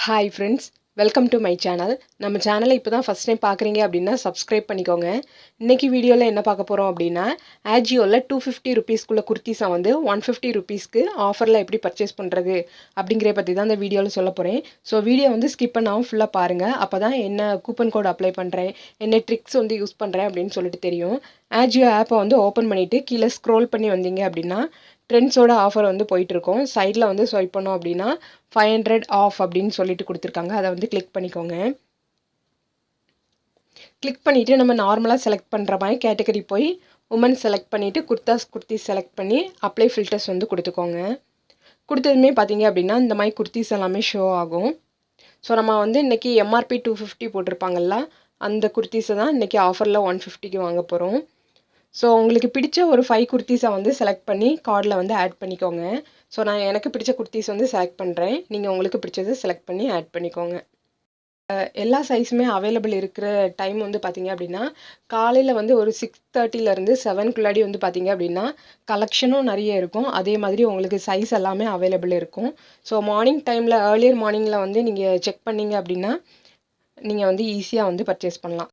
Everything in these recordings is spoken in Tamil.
Hi friends, welcome to my channel. நம்ம சேனலை இப்போ தான் ஃபர்ஸ்ட் டைம் பார்க்குறீங்க அப்படின்னா சப்ஸ்கிரைப் பண்ணிக்கோங்க. இன்னைக்கு வீடியோவில் என்ன பார்க்க போகிறோம் அப்படின்னா ஆஜியோவில் 250 ருபீஸ்க்குள்ள குர்த்திஸை வந்து 150 ருபீஸ்க்கு ஆஃபரில் எப்படி பர்ச்சேஸ் பண்ணுறது அப்படிங்கிற பற்றி தான் இந்த வீடியோவில் சொல்ல போகிறேன். ஸோ வீடியோ வந்து ஸ்கிப் பண்ணாமல் ஃபுல்லாக பாருங்கள். அப்போ தான் என்ன கூப்பன் கோட் அப்ளை பண்ணுறேன், என்ன ட்ரிக்ஸ் வந்து யூஸ் பண்ணுறேன் அப்படின்னு சொல்லிட்டு தெரியும். ஆஜியோ ஆப்பை வந்து ஓப்பன் பண்ணிவிட்டு கீழே ஸ்க்ரோல் பண்ணி வந்தீங்க அப்படின்னா ட்ரெண்ட்ஸோட ஆஃபர் வந்து போயிட்டுருக்கோம். சைடில் வந்து ஸ்வைப் பண்ணோம் அப்படின்னா 500 ஆஃப் அப்படின்னு சொல்லிட்டு கொடுத்துருக்காங்க. அதை வந்து கிளிக் பண்ணிக்கோங்க. கிளிக் பண்ணிவிட்டு நம்ம நார்மலாக செலக்ட் பண்ணுற மாதிரி கேட்டகரி போய் உமன் செலக்ட் பண்ணிவிட்டு குர்த்தி செலக்ட் பண்ணி அப்ளை ஃபில்டர்ஸ் வந்து கொடுத்துக்கோங்க. கொடுத்ததுமே பார்த்தீங்க அப்படின்னா இந்த மாதிரி குர்த்திஸ் எல்லாமே ஷோ ஆகும். ஸோ நம்ம வந்து இன்றைக்கி எம்ஆர்பி 250 போட்டிருப்பாங்கல்ல, அந்த குர்த்திஸை தான் இன்றைக்கி ஆஃபரில் 150க்கு வாங்க போகிறோம். ஸோ உங்களுக்கு பிடிச்ச ஒரு 5 குர்த்திஸை வந்து செலக்ட் பண்ணி கார்டில் வந்து ஆட் பண்ணிக்கோங்க. ஸோ நான் எனக்கு பிடிச்ச குர்த்திஸ் வந்து செலக்ட் பண்ணுறேன். நீங்கள் உங்களுக்கு பிடிச்சதை செலக்ட் பண்ணி ஆட் பண்ணிக்கோங்க. எல்லா சைஸுமே அவைலபிள் இருக்கிற டைம் வந்து பார்த்திங்க அப்படின்னா காலையில் வந்து ஒரு 6:30லேருந்து 7க்குள்ளாடி வந்து பார்த்திங்க அப்படின்னா கலெக்ஷனும் நிறைய இருக்கும். அதே மாதிரி உங்களுக்கு சைஸ் எல்லாமே அவைலபிள் இருக்கும். ஸோ மார்னிங் டைமில் ஏர்லியர் மார்னிங்கில் வந்து நீங்கள் செக் பண்ணிங்க அப்படின்னா நீங்கள் வந்து ஈஸியாக வந்து பர்ச்சேஸ் பண்ணலாம்.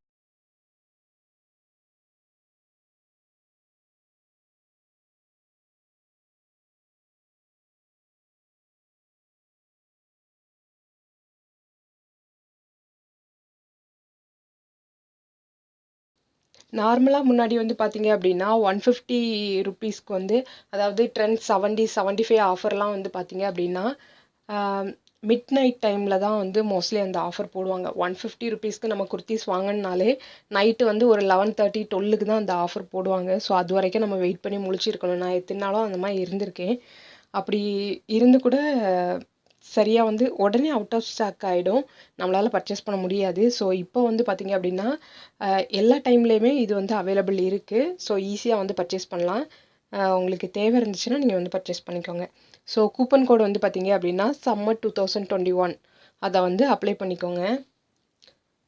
நார்மலாக முன்னாடி வந்து பார்த்தீங்க அப்படின்னா 150 ருபீஸ்க்கு வந்து, அதாவது ட்ரெண்ட் 70-75 ஆஃபர்லாம் வந்து பார்த்தீங்க அப்படின்னா மிட் நைட் டைமில் தான் வந்து மோஸ்ட்லி அந்த ஆஃபர் போடுவாங்க. 150 ருபீஸ்க்கு நம்ம குர்த்திஸ் வாங்கினாலே நைட்டு வந்து ஒரு 11:30 12க்கு தான் அந்த ஆஃபர் போடுவாங்க. ஸோ அது வரைக்கும் நம்ம வெயிட் பண்ணி முழிச்சிருக்கணும். நான் எத்தனை நாளும் அந்த மாதிரி இருந்திருக்கேன். அப்படி இருந்து கூட சரியாக வந்து உடனே அவுட் ஆஃப் ஸ்டாக் ஆகிடும், நம்மளால் பர்ச்சேஸ் பண்ண முடியாது. ஸோ இப்போ வந்து பார்த்திங்க அப்படின்னா எல்லா டைம்லேயுமே இது வந்து அவைலபிள் இருக்குது. ஸோ ஈஸியாக வந்து பர்ச்சேஸ் பண்ணலாம். உங்களுக்கு தேவை இருந்துச்சுன்னா நீங்கள் வந்து பர்ச்சேஸ் பண்ணிக்கோங்க. ஸோ கூப்பன் கோடு வந்து பார்த்திங்க அப்படின்னா சம்மர் 2021 அதை வந்து அப்ளை பண்ணிக்கோங்க.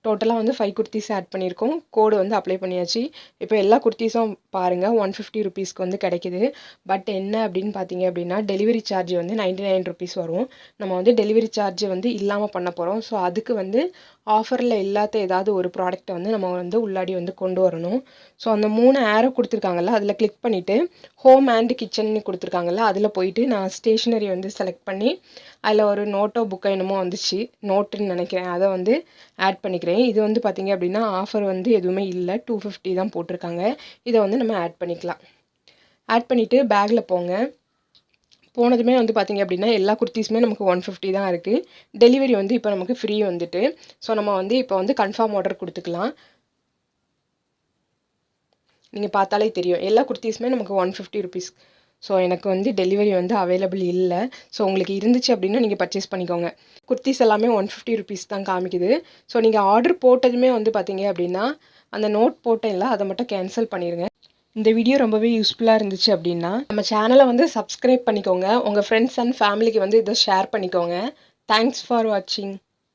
டோட்டலாக வந்து 5 குர்த்திஸ் ஆட் பண்ணியிருக்கோம். கோடு வந்து அப்ளை பண்ணியாச்சு. இப்போ எல்லா குர்த்திஸும் பாருங்கள் 150 ருபீஸ்க்கு வந்து கிடைக்கிது. பட் என்ன அப்படின்னு பார்த்தீங்க அப்படின்னா டெலிவரி சார்ஜ் வந்து 99 ருபீஸ் வரும். நம்ம வந்து டெலிவரி சார்ஜ் வந்து இல்லாமல் பண்ண போகிறோம். ஸோ அதுக்கு வந்து ஆஃபரில் இல்லாத ஏதாவது ஒரு ப்ராடக்ட்டை வந்து நம்ம வந்து உள்ளாடி வந்து கொண்டு வரணும். ஸோ அந்த 3 ஆரோ கொடுத்துருக்காங்கல்ல, அதில் கிளிக் பண்ணிவிட்டு ஹோம் அண்ட் கிச்சன்னு கொடுத்துருக்காங்கல்ல, அதில் போயிட்டு நான் ஸ்டேஷ்னரி வந்து செலக்ட் பண்ணி அதில் ஒரு நோட்டோ புக்கோ என்னமோ வந்துச்சு, நோட்டுன்னு நினைக்கிறேன், அதை வந்து ஆட் பண்ணிக்கிறேன். இது வந்து பார்த்திங்க அப்படின்னா ஆஃபர் வந்து எதுவுமே இல்லை, 250 தான் போட்டிருக்காங்க. இதை வந்து நம்ம ஆட் பண்ணிக்கலாம். ஆட் பண்ணிவிட்டு பேக்கில் போங்க. போனதுமே வந்து பார்த்திங்க அப்படின்னா எல்லா குர்த்திஸுமே நமக்கு 150 தான் இருக்குது. டெலிவரி வந்து இப்போ நமக்கு ஃப்ரீ வந்துட்டு. ஸோ நம்ம வந்து இப்போ வந்து கன்ஃபார்ம் ஆர்டர் கொடுத்துக்கலாம். நீங்கள் பார்த்தாலே தெரியும் எல்லா குர்த்திஸுமே நமக்கு 150 ருபீஸ். ஸோ எனக்கு வந்து டெலிவரி வந்து அவைலபிள் இல்லை. ஸோ உங்களுக்கு இருந்துச்சு அப்படின்னா நீங்கள் பர்ச்சேஸ் பண்ணிக்கோங்க. குர்த்திஸ் எல்லாமே 150 ருபீஸ் தான் காமிக்குது. ஸோ நீங்கள் ஆர்டர் போட்டதுமே வந்து பார்த்தீங்க அப்படின்னா அந்த நோட் போட்டேன்ல, அதை மட்டும் கேன்சல் பண்ணிடுங்க. இந்த வீடியோ ரொம்பவே யூஸ்ஃபுல்லாக இருந்துச்சு அப்படின்னா நம்ம சேனலை வந்து சப்ஸ்கிரைப் பண்ணிக்கோங்க. உங்கள் ஃப்ரெண்ட்ஸ் அண்ட் ஃபேமிலிக்கு வந்து இதை ஷேர் பண்ணிக்கோங்க. தேங்க்ஸ் ஃபார் வாட்சிங்.